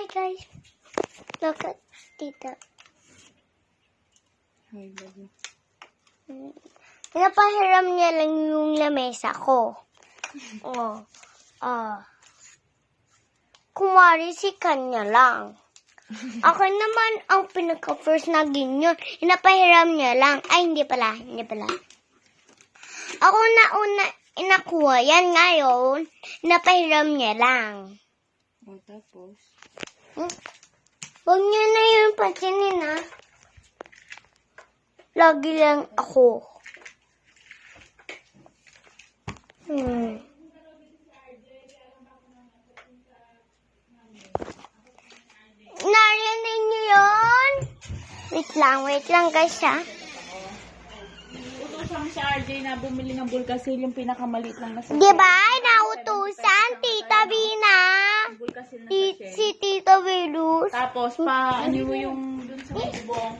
Hi guys. Look at Tita. Hi, baby. Pinapahiram niya lang yung lamesa ko. Oh. Kumari si kanya lang. Ako naman ang pinaka-first na ganyan. Pinapahiram niya lang. Ay, hindi pala. Ako na una inakuha yan ngayon. Pinapahiram niya lang. O, tapos? Huwag niyo na yun pansinin, ha? Lagi lang ako. Narinig niyo yun? Wait lang guys, ha? Utusan si RJ na bumili ng Bulkasil, yung pinakamaliit lang na sachet. Diba? Nautusan, Tita Bina. Bulkasil na Si sachet. Tita Velus. Tapos, ano yung dun sa bubong.